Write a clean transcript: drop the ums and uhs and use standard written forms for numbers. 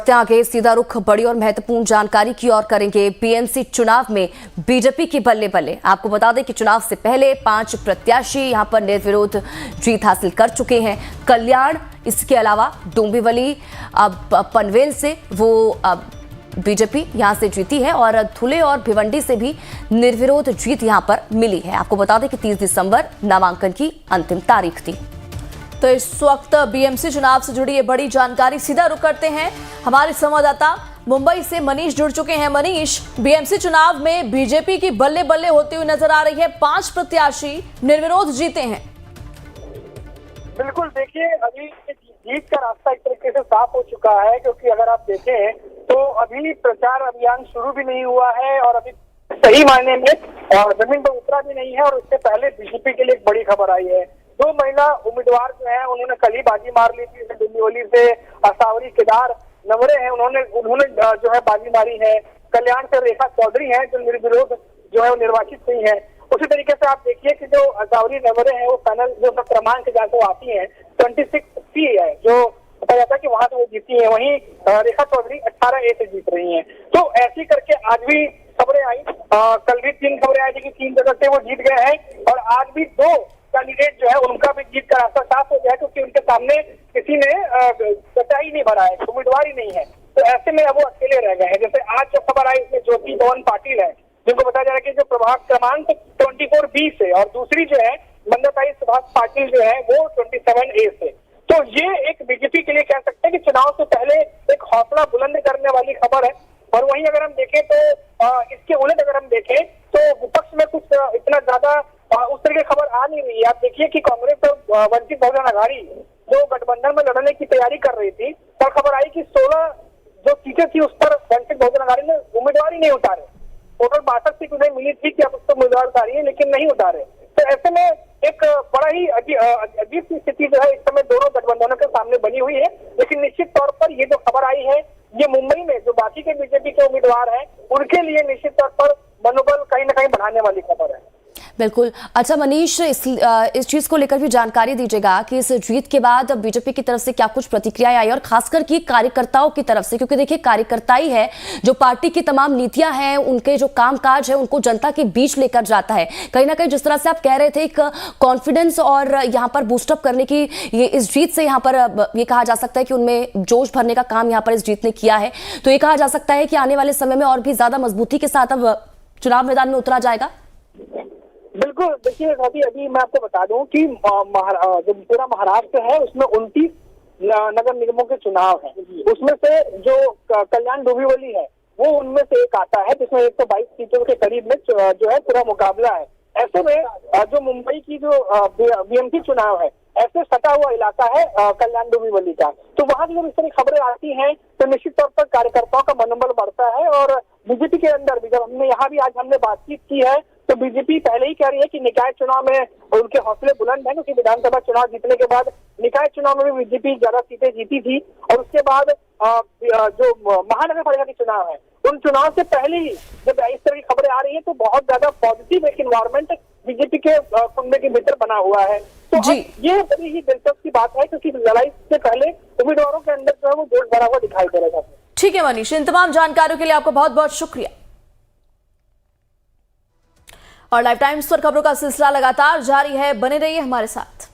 बढ़ते आगे, सीधा रुख बड़ी और महत्वपूर्ण जानकारी की ओर करेंगे। बीएमसी चुनाव में बीजेपी की बल्ले बल्ले। आपको बता दें कि चुनाव से पहले 5 प्रत्याशी यहां पर निर्विरोध जीत हासिल कर चुके हैं। कल्याण, इसके अलावा डोंबिवली, पनवेल से वो बीजेपी यहां से जीती है और धुले और भिवंडी से भी निर्विरोध जीत यहां पर मिली है। आपको बता दें कि 30 दिसंबर नामांकन की अंतिम तारीख थी। तो इस वक्त बीएमसी चुनाव से जुड़ी ये बड़ी जानकारी, सीधा रुख करते हैं। हमारे संवाददाता मुंबई से मनीष जुड़ चुके हैं। मनीष, बीएमसी चुनाव में बीजेपी की बल्ले बल्ले होती हुई नजर आ रही है। 5 प्रत्याशी निर्विरोध जीते हैं। बिल्कुल, देखिए अभी जीत का रास्ता एक तरीके से साफ हो चुका है, क्योंकि अगर आप देखें तो अभी प्रचार अभियान शुरू भी नहीं हुआ है और अभी सही मायने में जमीन पर उतरा भी नहीं है। और उससे पहले बीजेपी के लिए एक बड़ी खबर आई है। 2 महिला उम्मीदवार जो है उन्होंने कल ही बाजी मार ली थी। डोंबिवली से असावरी केदार नवरे हैं, उन्होंने जो है बाजी मारी है। कल्याण से रेखा चौधरी हैं जो निर्विरोध जो है वो निर्वाचित हुई है। उसी तरीके से आप देखिए कि जो असावरी नवरे हैं वो पैनल जो क्रमांक जहाँ से आती है 26C है, जो बताया जाता है कि वहां से वो जीती है। वहीं रेखा चौधरी 18A से जीत रही है। तो ऐसी करके आज भी खबरें आई, कल भी 3 खबरें आई थी कि 3 जगह से वो जीत गए हैं और आज भी 2 कैंडिडेट जो है उनका भी जीत का रास्ता साफ हो गया है, क्योंकि उनके सामने किसी ने कचा ही नहीं भरा है, उम्मीदवार ही नहीं है। तो ऐसे में अब वो अकेले रह गए हैं। जैसे आज जो खबर आई उसमें ज्योति भवन पाटिल है, जिनको बताया जा रहा है कि जो प्रभाग क्रमांक 24B से, और दूसरी जो है मंदाताई सुभाष पाटिल जो है वो 27A से। तो ये एक बीजेपी के लिए कह सकते हैं कि चुनाव से पहले एक हौसला बुलंद करने वाली खबर है। और वहीं अगर हम देखें तो इसके उलट अगर हम देखें तो विपक्ष में कुछ इतना ज्यादा उस तरह की खबर आ नहीं रही है। आप देखिए कि कांग्रेस और वंचित बहुजन आघाड़ी जो गठबंधन में लड़ने की तैयारी कर रही थी, कल खबर आई कि 16 जो सीटें थी उस पर वंचित बहुजन आघाड़ी ने उम्मीदवार ही नहीं उतारे। टोटल 62 सीट उन्हें मिली थी कि अब उस पर उम्मीदवार उतारी है, लेकिन नहीं उतारे। तो ऐसे में एक बड़ा ही अजीब सी स्थिति जो है इस समय दोनों गठबंधनों के सामने बनी हुई है। लेकिन निश्चित तौर पर ये जो खबर आई है ये मुंबई में जो बाकी के बीजेपी के उम्मीदवार हैं उनके लिए निश्चित तौर पर मनोबल कहीं ना कहीं बढ़ाने वाली खबर है। बिल्कुल। अच्छा मनीष, इस चीज को लेकर भी जानकारी दीजिएगा कि इस जीत के बाद बीजेपी की तरफ से क्या कुछ प्रतिक्रियाएं आई और खासकर कि कार्यकर्ताओं की तरफ से, क्योंकि देखिए कार्यकर्ता ही है जो पार्टी की तमाम नीतियां हैं, उनके जो कामकाज है उनको जनता के बीच लेकर जाता है। कहीं ना कहीं जिस तरह से आप कह रहे थे एक कॉन्फिडेंस और यहाँ पर बूस्टअप करने की ये इस जीत से यहाँ पर ये कहा जा सकता है कि उनमें जोश भरने का काम यहाँ पर इस जीत ने किया है। तो ये कहा जा सकता है कि आने वाले समय में और भी ज्यादा मजबूती के साथ अब चुनाव मैदान में उतरा जाएगा। बिल्कुल, देखिए अभी मैं आपको बता दूं कि जो पूरा महाराष्ट्र है उसमें 29 नगर निगमों के चुनाव हैं। उसमें से जो कल्याण डोंबिवली है वो उनमें से एक आता है, जिसमें 122 सीटों के करीब में जो है पूरा मुकाबला है। ऐसे में जो मुंबई की जो बीएमसी चुनाव है, ऐसे सटा हुआ इलाका है कल्याण डोंबिवली का। तो वहां जब इस तरह खबरें आती हैं तो निश्चित तौर पर कार्यकर्ताओं का मनोबल बढ़ता है। और बीजेपी के अंदर भी जब हमने बातचीत की है तो बीजेपी पहले ही कह रही है कि निकाय चुनाव में उनके हौसले बुलंद हैं, क्योंकि विधानसभा चुनाव जीतने के बाद निकाय चुनाव में भी बीजेपी ज्यादा सीटें जीती थी। और उसके बाद जो महानगर पालिका के चुनाव है उन चुनाव से पहले ही जब इस तरह की खबरें आ रही है तो बहुत ज्यादा पॉजिटिव एक इन्वायरमेंट बीजेपी के कुंबे के भीतर बना हुआ है। तो ये बड़ी ही दिलचस्प की बात है, क्योंकि लड़ाई से पहले उम्मीदवारों के अंदर जो है वो जोश भरा हुआ दिखाई दे रहा है। ठीक है मनीष, इन तमाम जानकारियों के लिए आपको बहुत बहुत शुक्रिया। और लाइव टाइम्स पर खबरों का सिलसिला लगातार जारी है, बने रहिए हमारे साथ।